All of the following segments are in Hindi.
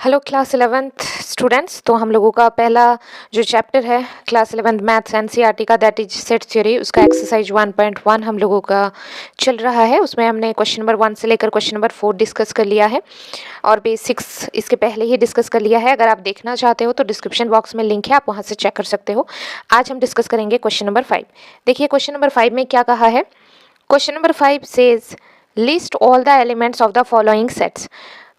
Hello class 11th students. तो हम लोगों का पहला जो चैप्टर है क्लास 11th मैथ्स एनसीईआरटी का, दैट इज सेट थ्योरी, उसका एक्सरसाइज 1.1 हम लोगों का चल रहा है। उसमें हमने क्वेश्चन नंबर 1 से लेकर क्वेश्चन नंबर 4 डिस्कस कर लिया है और बेसिक्स इसके पहले ही डिस्कस कर लिया है। अगर आप देखना चाहते हो तो डिस्क्रिप्शन बॉक्स में लिंक है, आप वहाँ से चेक कर सकते हो। आज हम डिस्कस करेंगे क्वेश्चन नंबर 5। देखिए क्वेश्चन नंबर 5 में क्या कहा है। Question number 5 says list all the elements of the following sets.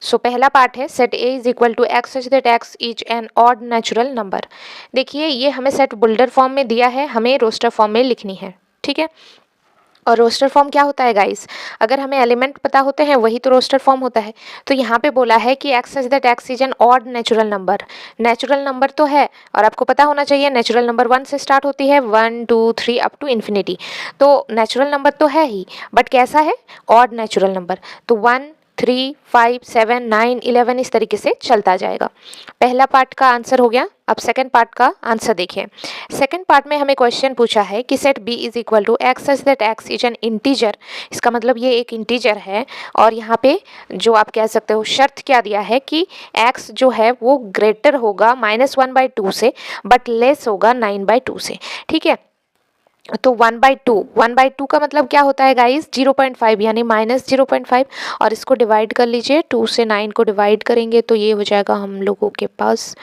So पहला पार्ट है set A is equal to X such that X is an odd natural number. देखिए ये हमें सेट बुल्डर फॉर्म में दिया है, हमें रोस्टर फॉर्म में लिखनी है, ठीक है। और रोस्टर फॉर्म क्या होता है गाइस, अगर हमें एलिमेंट पता होते हैं वही तो रोस्टर फॉर्म होता है। तो यहाँ पे बोला है कि x such that X is an odd natural number. Natural number तो है और आपको पता होना चाहिए नेचुरल नंबर 1 से स्टार्ट होती है, 1 2 3 अप टू इन्फिनिटी। तो नेचुरल नंबर तो है ही, बट कैसा है, ऑड नेचुरल नंबर। तो 1 3 5 7 9 11 इस तरीके से चलता जाएगा। पहला पार्ट का आंसर हो गया। अब सेकंड पार्ट का आंसर देखिए। सेकंड पार्ट में हमें क्वेश्चन पूछा है कि set B is equal to X such that X is an integer. इसका मतलब ये एक इंटीजर है और यहाँ पे जो आप कह सकते हो शर्त क्या दिया है कि एक्स जो है वो ग्रेटर होगा -1/2 से, बट लेस होगा 9/2 से, ठीक है। तो 1/2 का मतलब क्या होता है गाइस, 0.5 यानी -0.5। और इसको डिवाइड कर लीजिए, 2 से 9 को डिवाइड करेंगे तो ये हो जाएगा हम लोगों के पास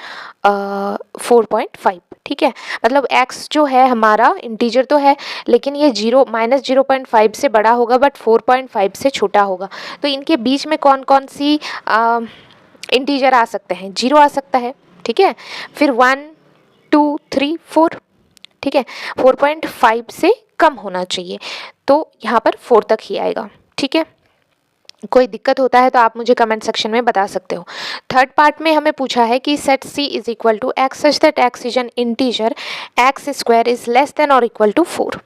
4.5, ठीक है। मतलब x जो है हमारा इंटीजर तो है, लेकिन ये -0.5 से बड़ा होगा बट 4.5 से छोटा होगा। तो इनके बीच में कौन कौन सी इंटीजर आ सकते हैं, 0 आ सकता है, ठीक है। फिर 1 2 3 4, ठीक है। 4.5 से कम होना चाहिए, तो यहाँ पर 4 तक ही आएगा, ठीक है। कोई दिक्कत होता है तो आप मुझे कमेंट सेक्शन में बता सकते हो। थर्ड पार्ट में हमें पूछा है कि set C is equal to X such that X is an integer X square is less than और इक्वल टू 4,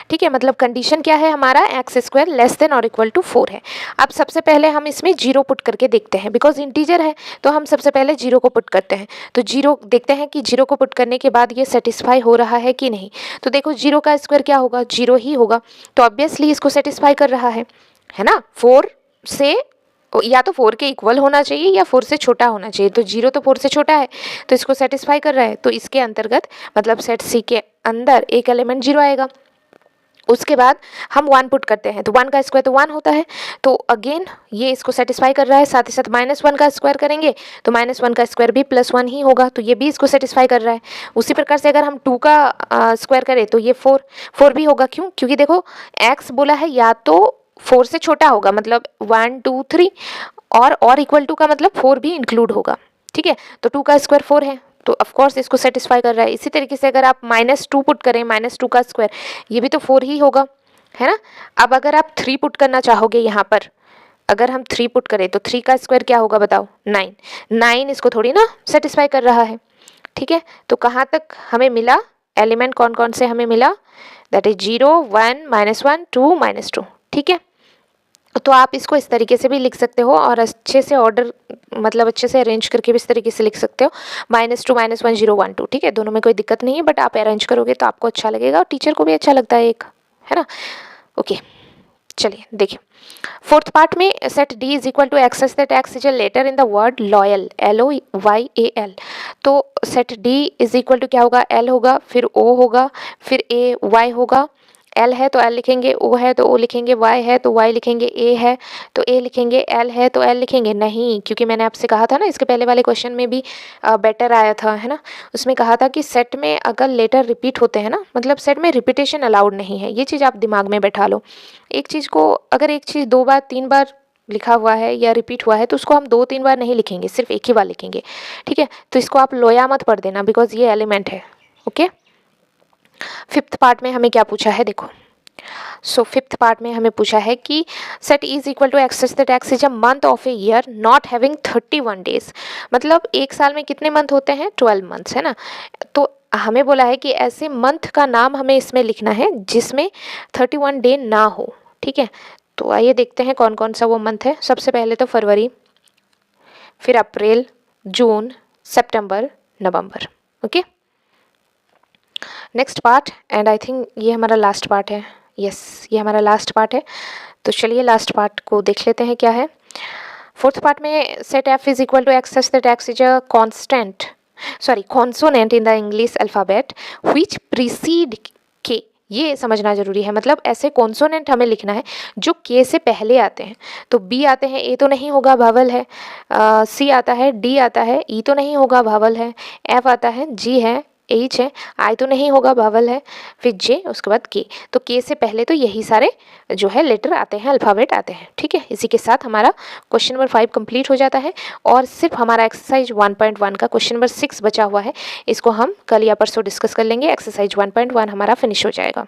ठीक है। मतलब कंडीशन क्या है हमारा, एक्स स्क्वायर लेस देन और इक्वल टू 4 है। अब सबसे पहले हम इसमें 0 पुट करके देखते हैं, बिकॉज इंटीजर है तो हम सबसे पहले 0 को पुट करते हैं। तो 0 देखते हैं कि 0 को पुट करने के बाद ये सेटिस्फाई हो रहा है कि नहीं। तो देखो 0 का स्क्वायर क्या होगा, 0 ही होगा, तो ऑब्वियसली इसको सेटिस्फाई कर रहा है ना। 4 से या तो 4 के इक्वल होना चाहिए या 4 से छोटा होना चाहिए। तो 0 तो 4 से छोटा है तो इसको सेटिस्फाई कर रहा है, तो इसके अंतर्गत मतलब सेट सी के अंदर एक एलिमेंट 0 आएगा। उसके बाद हम 1 पुट करते हैं तो 1 का स्क्वायर तो 1 होता है, तो अगेन ये इसको सेटिस्फाई कर रहा है। साथ ही साथ -1 का स्क्वायर करेंगे तो -1 का स्क्वायर भी +1 ही होगा, तो ये भी इसको सेटिस्फाई कर रहा है। उसी प्रकार से अगर हम 2 का स्क्वायर करें तो ये 4 भी होगा। क्यों, क्योंकि देखो x बोला है या तो 4 से छोटा होगा, मतलब 1 2 3, और इक्वल टू का मतलब 4 भी इंक्लूड होगा, ठीक है। तो 2 का स्क्वायर 4 है तो ऑफ कोर्स इसको सेटिस्फाई कर रहा है। इसी तरीके से अगर आप -2 पुट करें, -2 का स्क्वायर, ये भी तो 4 ही होगा, है ना। अब अगर आप 3 पुट करना चाहोगे यहाँ पर, अगर हम 3 पुट करें तो 3 का स्क्वायर क्या होगा बताओ, 9 इसको थोड़ी ना सेटिस्फाई कर रहा है, ठीक है। तो कहाँ तक हमें मिला, एलिमेंट कौन कौन से हमें मिला, दैट इज 0 1 -1 2 -2, ठीक है। तो आप इसको इस तरीके से भी लिख सकते हो और अच्छे से ऑर्डर मतलब अच्छे से अरेंज करके भी इस तरीके से लिख सकते हो, -2 -1 0 1 2, ठीक है। दोनों में कोई दिक्कत नहीं है, बट आप अरेंज करोगे तो आपको अच्छा लगेगा और टीचर को भी अच्छा लगता है एक, है ना। ओके चलिए देखिए फोर्थ पार्ट में set D is equal to X such that X is a letter in the word loyal, LOYAL। तो set D is equal to क्या होगा, L होगा, फिर O होगा, फिर AY होगा। L है तो L लिखेंगे, O है तो O लिखेंगे, Y है तो Y लिखेंगे, A है तो A लिखेंगे, L है तो L लिखेंगे। नहीं, क्योंकि मैंने आपसे कहा था ना, इसके पहले वाले क्वेश्चन में भी बेटर आया था, है ना। उसमें कहा था कि सेट में अगर लेटर रिपीट होते हैं ना, मतलब सेट में रिपीटेशन अलाउड नहीं है। ये चीज़ आप दिमाग में बैठा लो। एक चीज़ को अगर एक चीज़ 2 बार 3 बार लिखा हुआ है या रिपीट हुआ है तो उसको हम 2-3 बार नहीं लिखेंगे, सिर्फ एक ही बार लिखेंगे, ठीक है। तो इसको आप लोया मत पढ़ देना, बिकॉज ये एलिमेंट है, ओके। फिफ्थ पार्ट में हमें क्या पूछा है देखो। सो फिफ्थ पार्ट में हमें पूछा है कि set is equal to X such that X is a month of a year not having 31 days. मतलब एक साल में कितने मंथ होते हैं, 12 मंथ्स, है ना। तो हमें बोला है कि ऐसे मंथ का नाम हमें इसमें लिखना है जिसमें 31 डे ना हो, ठीक है। तो आइए देखते हैं कौन कौन सा वो मंथ है। सबसे पहले तो फरवरी, फिर अप्रैल, जून, सितंबर, नवंबर, okay. Next part, and I think ये हमारा लास्ट पार्ट है, यस ये हमारा लास्ट पार्ट है। तो चलिए लास्ट पार्ट को देख लेते हैं क्या है। फोर्थ पार्ट में set F is equal to X such that X is a constant consonant in the English alphabet which precede K, ये समझना जरूरी है। मतलब ऐसे कॉन्सोनेंट हमें लिखना है जो के से पहले आते हैं। तो बी आते हैं, ए तो नहीं होगा, भावल है। सी आता है, डी आता है, ई तो नहीं होगा, भावल है। एफ आता है, जी है, एच है, आई तो नहीं होगा, भावल है। फिर जे, उसके बाद के। तो के से पहले तो यही सारे जो है लेटर आते हैं, अल्फ़ाबेट आते हैं। ठीक है, इसी के साथ हमारा क्वेश्चन नंबर 5 कंप्लीट हो जाता है और सिर्फ हमारा एक्सरसाइज 1.1 का क्वेश्चन नंबर 6 बचा हुआ है। इसको हम कल या परसों डिस्कस कर लेंगे। एक्सरसाइज 1.1 हमारा फिनिश हो जाएगा।